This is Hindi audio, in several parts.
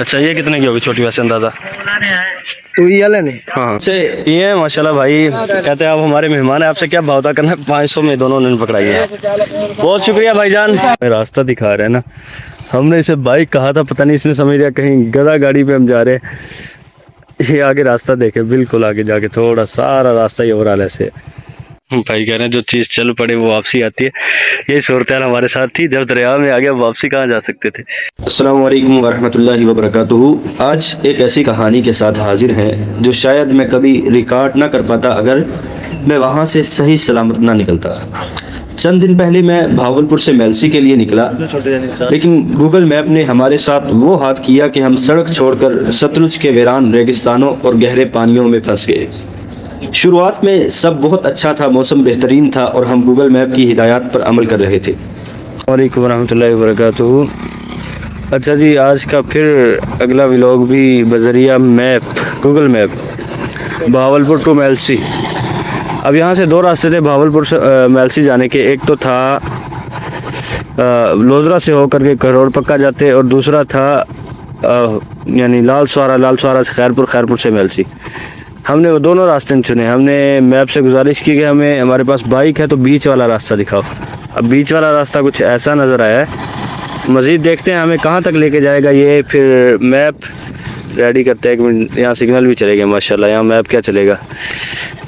अच्छा, ये कितने की होगी छोटी वैसे अंदाजा? तो ये वाला नहीं। हाँ से ये माशाल्लाह भाई कहते हैं आप हमारे मेहमान हैं, आपसे क्या भाव करना है? 500 में दोनों ने पकड़ाई है। बहुत शुक्रिया भाईजान। रास्ता दिखा रहे हैं ना, हमने इसे बाइक कहा था, पता नहीं इसने समझ लिया कहीं गधा गाड़ी पे हम जा रहे हैं। ये आगे रास्ता देखे, बिल्कुल आगे जाके थोड़ा सारा रास्ता ये ओवरऑल ऐसे है। भाई कह रहे हैं जो चीज़ चल पड़े वो वापसी आती है। यही सूरत हाल हमारे साथ थी, जब दरिया में आ गया वापसी कहाँ जा सकते थे। अस्सलाम वालेकुम वरहमतुल्लाहि वबरकातुहू। आज एक ऐसी कहानी के साथ हाजिर हैं जो शायद मैं कभी रिकॉर्ड ना कर पाता अगर मैं वहाँ से सही सलामत ना निकलता। चंद दिन पहले मैं भावलपुर से मेलसी के लिए निकला, लेकिन गूगल मैप ने हमारे साथ वो हाथ किया कि हम सड़क छोड़कर सतलुज के वीरान रेगिस्तानों और गहरे पानियों में फंस गए। शुरुआत में सब बहुत अच्छा था, मौसम बेहतरीन था और हम गूगल मैप की हिदायत पर अमल कर रहे थे। वालेकुम रहमतुल्लाहि वबरकातुहू। अच्छा जी, आज का फिर अगला व्लॉग भी बजरिया map, Google map, Bahawalpur to Mailsi. अब यहाँ से दो रास्ते थे भावलपुर से मेलसी जाने के। एक तो था लोधरा से होकर के करोड़ पक्का जाते और दूसरा था यानी लाल सवारा से खैरपुर, खैरपुर से मेलसी। हमने वो दोनों रास्ते चुने। हमने मैप से गुजारिश की कि हमें, हमारे पास बाइक है तो बीच वाला रास्ता दिखाओ। अब बीच वाला रास्ता कुछ ऐसा नज़र आया है। मज़ीद देखते हैं हमें कहाँ तक लेके जाएगा ये। फिर मैप रेडी करते हैं। 1 मिनट, यहाँ सिग्नल भी चलेगा माशाल्लाह। यहाँ मैप क्या चलेगा,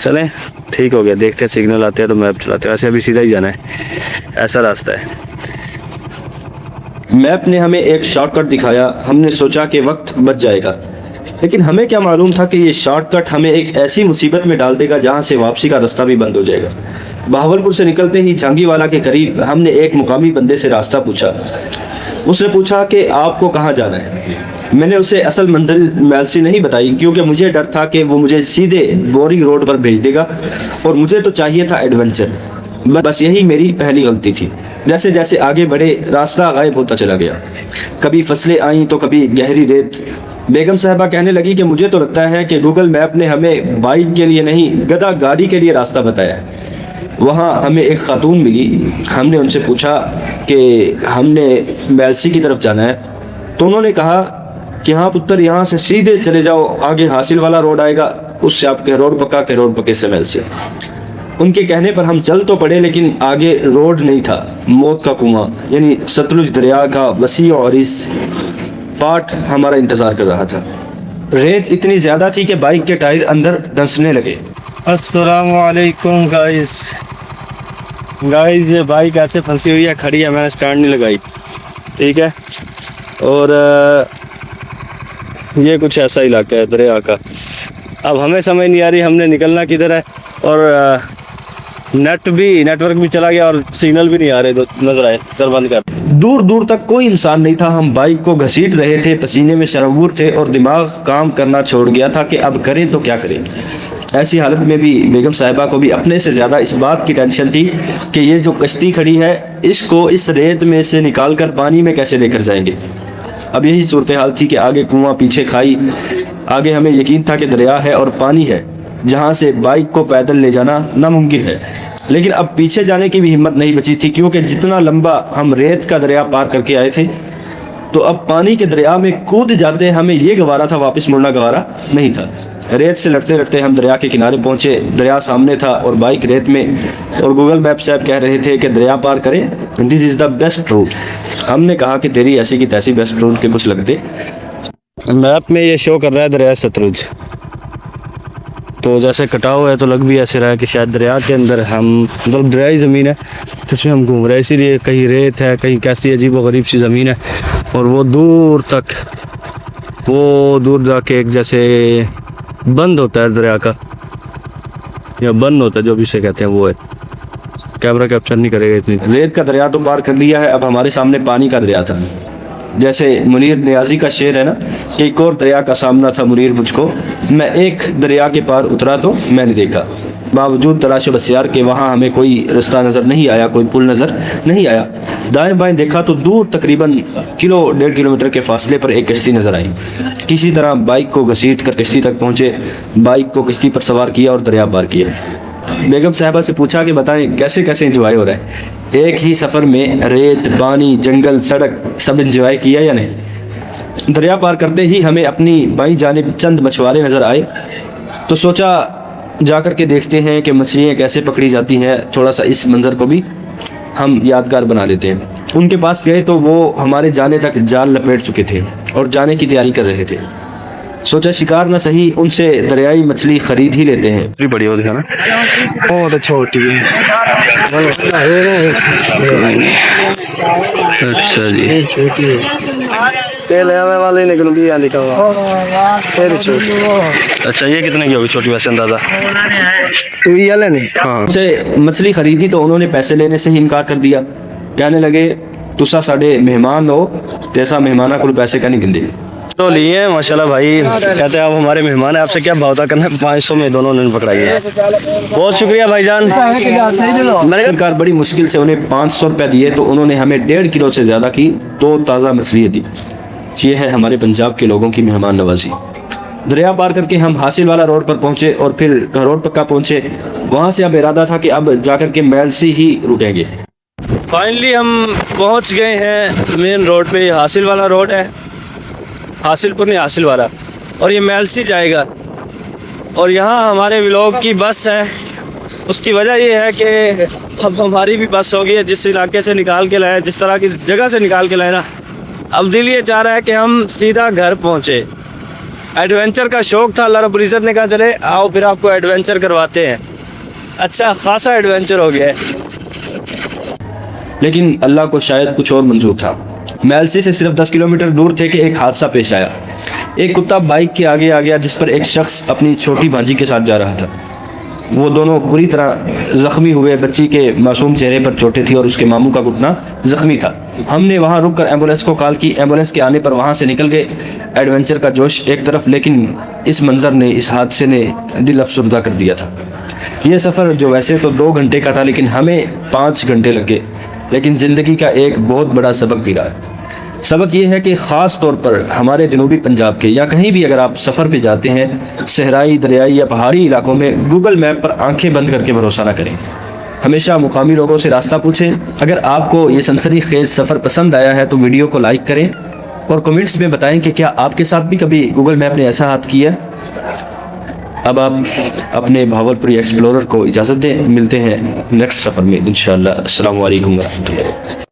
चलें ठीक हो गया। देखते हैं सिग्नल आते हैं तो मैप चलाते हैं। वैसे अभी सीधा ही जाना है, ऐसा रास्ता है। मैप ने हमें एक शॉर्टकट दिखाया। हमने सोचा कि वक्त बच जाएगा, लेकिन हमें क्या मालूम था कि ये शॉर्टकट हमें एक ऐसी मुसीबत में डाल देगा जहां से वापसी का रास्ता भी बंद हो जाएगा। भावलपुर से निकलते ही झांगीवाला के करीब हमने एक मुकामी बंदे से रास्ता पूछा। उसने पूछा कि आपको कहाँ जाना है। मैंने उसे असल मंजिल मेलसी नहीं बताई, क्योंकि मुझे डर था कि वो मुझे सीधे बोरिंग रोड पर भेज देगा और मुझे तो चाहिए था एडवेंचर। बस यही मेरी पहली गलती थी। जैसे जैसे आगे बढ़े रास्ता गायब होता चला गया। कभी फसलें आईं तो कभी गहरी रेत। बेगम साहबा कहने लगी कि मुझे तो लगता है कि गूगल मैप ने हमें बाइक के लिए नहीं, गधा गाड़ी के लिए रास्ता बताया है। वहाँ हमें एक खातून मिली। हमने उनसे पूछा कि हमने मेलसी की तरफ जाना है, तो उन्होंने कहा कि हाँ पुत्र, यहाँ से सीधे चले जाओ, आगे हासिल वाला रोड आएगा, उससे आप करोड़ पक्के से मेलसी। उनके कहने पर हम चल तो पड़े, लेकिन आगे रोड नहीं था, मौत का कुआं यानी सतलुज दरिया का वसी और इस पार्ट हमारा इंतज़ार कर रहा था। रेत इतनी ज़्यादा थी कि बाइक के टायर अंदर धंसने लगे। अस्सलामु अलैकुम गाइस। ये बाइक ऐसे फंसी हुई है, खड़ी है, मैंने स्टैंड नहीं लगाई, ठीक है। और ये कुछ ऐसा इलाका है दरिया का। अब हमें समझ नहीं आ रही हमने निकलना किधर है, और नेटवर्क भी चला गया और सिग्नल भी नहीं आ रहे, तो नजर आए सर बंद कर। दूर दूर तक कोई इंसान नहीं था। हम बाइक को घसीट रहे थे, पसीने में शरबूर थे और दिमाग काम करना छोड़ गया था कि अब करें तो क्या करें। ऐसी हालत में भी बेगम साहिबा को भी अपने से ज़्यादा इस बात की टेंशन थी कि ये जो कश्ती खड़ी है, इसको इस रेत में से निकाल कर पानी में कैसे लेकर जाएंगे। अब यही सूरत हाल थी कि आगे कुआं, पीछे खाई। आगे हमें यकीन था कि दरिया है और पानी है, जहाँ से बाइक को पैदल ले जाना नामुमकिन है। लेकिन अब पीछे जाने की भी हिम्मत नहीं बची थी, क्योंकि जितना लंबा हम रेत का दरिया पार करके आए थे, तो अब पानी के दरिया में कूद जाते हमें ये गवारा था, वापस मुड़ना गवारा नहीं था। रेत से लड़ते लड़ते हम दरिया के किनारे पहुंचे। दरिया सामने था और बाइक रेत में, और गूगल मैप साहब कह रहे थे कि दरिया पार करें, this is the best route. हमने कहा कि तेरी ऐसी की तैसी बेस्ट रूट के कुछ लगते। मैप में ये शो कर रहा है दरिया सतलुज, तो जैसे कटाव है तो लग भी ऐसे रहा है कि शायद दरिया के अंदर हम, मतलब दरियाई ज़मीन है जिसमें हम घूम रहे हैं, इसीलिए कहीं रेत है, कहीं कैसी अजीब व गरीब सी ज़मीन है। और वो दूर तक, वो दूर जाके एक जैसे बंद होता है दरिया का, या बंद होता है जो भी इसे कहते हैं, वो है। कैमरा कैप्चर नहीं करेगा इतनी। रेत का दरिया तो पार कर लिया है, अब हमारे सामने पानी का दरिया था। जैसे मुनीर नियाजी का शेर है ना कि एक और दरिया का सामना था मुनीर मुझको, मैं एक दरिया के पार उतरा तो मैंने देखा, बावजूद तलाश बसियार के वहाँ हमें कोई रास्ता नज़र नहीं आया, कोई पुल नज़र नहीं आया। दाएं बाएं देखा तो दूर तकरीबन 1.5 किलोमीटर के फासले पर एक कश्ती नज़र आई। किसी तरह बाइक को घसीट कर कश्ती तक पहुँचे, बाइक को कश्ती पर सवार किया और दरिया पार किया। बेगम साहबा से पूछा कि बताएं कैसे कैसे एंजॉय हो रहा है। एक ही सफ़र में रेत, पानी, जंगल, सड़क सब एंजॉय किया या नहीं? दरिया पार करते ही हमें अपनी बाईं जानिब चंद मछुआरे नज़र आए, तो सोचा जाकर के देखते हैं कि मछलियाँ कैसे पकड़ी जाती हैं, थोड़ा सा इस मंज़र को भी हम यादगार बना लेते हैं। उनके पास गए तो वो हमारे जाने तक जाल लपेट चुके थे और जाने की तैयारी कर रहे थे। सोचा शिकार न सही, उनसे दरियाई मछली खरीद ही लेते हैं। भी बड़ी होती है ना। बहुत छोटी है। अच्छा जी। छोटी है। तेल आने वाले निकल भी या निकलवा तेरी छोटी। अच्छा, ये कितने की होगी छोटी वैसे अंदाजा? तू ये लेने। हाँ। उनसे मछली खरीदी तो उन्होंने पैसे लेने से ही इनकार कर दिया। कहने लगे तुसा साढ़े मेहमान हो, जैसा मेहमाना को पैसे का नहीं गिनते। तो लिए माशाल्लाह भाई, कहते हैं आप हमारे मेहमान हैं, आपसे क्या भावता करना है। 500 में दोनों ने पकड़ाई है। बहुत शुक्रिया भाईजान। मैंने सरकार बड़ी मुश्किल से उन्हें 500 रुपये दिए तो उन्होंने हमें 1.5 किलो से ज़्यादा की 2 ताज़ा मछलियाँ दी। ये है हमारे पंजाब के लोगों की मेहमान नवाजी। दरिया पार करके हम हासिल वाला रोड पर पहुंचे और फिर घरोट पक्का पहुंचे। वहां से अब इरादा था कि अब जाकर के मैलसी ही रुकेंगे। फाइनली हम पहुंच गए हैं मेन रोड पे। हासिल वाला रोड है, हासिलपुर नहीं हासिल वाला, और ये मैलसी जाएगा। और यहाँ हमारे व्लॉग की बस है। उसकी वजह ये है कि अब हमारी भी बस हो गई है। जिस इलाके से निकाल के लाए, जिस तरह की जगह से निकाल के लाए ना, अब दिल ये चाह रहा है कि हम सीधा घर पहुँचे। एडवेंचर का शौक़ था, अल्लाह रब्बुल इज़्ज़त ने कहा चले आओ फिर आपको एडवेंचर करवाते हैं। अच्छा खासा एडवेंचर हो गया है। लेकिन अल्लाह को शायद कुछ और मंजूर था। मैलसी से सिर्फ 10 किलोमीटर दूर थे कि एक हादसा पेश आया। एक कुत्ता बाइक के आगे आ गया जिस पर एक शख्स अपनी छोटी भांजी के साथ जा रहा था। वो दोनों बुरी तरह ज़ख्मी हुए। बच्ची के मासूम चेहरे पर चोटें थी और उसके मामू का घुटना ज़ख्मी था। हमने वहाँ रुककर एम्बुलेंस को कॉल की। एम्बुलेंस के आने पर वहाँ से निकल गए। एडवेंचर का जोश एक तरफ, लेकिन इस मंज़र ने, इस हादसे ने दिल अफसुर्दा कर दिया था। ये सफ़र जो वैसे तो 2 घंटे का था, लेकिन हमें 5 घंटे लगे। लेकिन ज़िंदगी का एक बहुत बड़ा सबक भी रहा। सबक ये है कि ख़ास तौर पर हमारे जनूबी पंजाब के या कहीं भी अगर आप सफ़र पे जाते हैं, सहराई, दरियाई या पहाड़ी इलाकों में, गूगल मैप पर आंखें बंद करके भरोसा ना करें। हमेशा मुकामी लोगों से रास्ता पूछें। अगर आपको ये सनसनीखेज सफ़र पसंद आया है तो वीडियो को लाइक करें और कमेंट्स में बताएं कि क्या आपके साथ भी कभी गूगल मैप ने ऐसा हाथ किया। अब आप अपने भावलपुरी एक्सप्लोरर को इजाज़त दें। मिलते हैं नेक्स्ट सफ़र में इंशाअल्लाह। अस्सलामु अलैकुम व रहमतुल्लाह।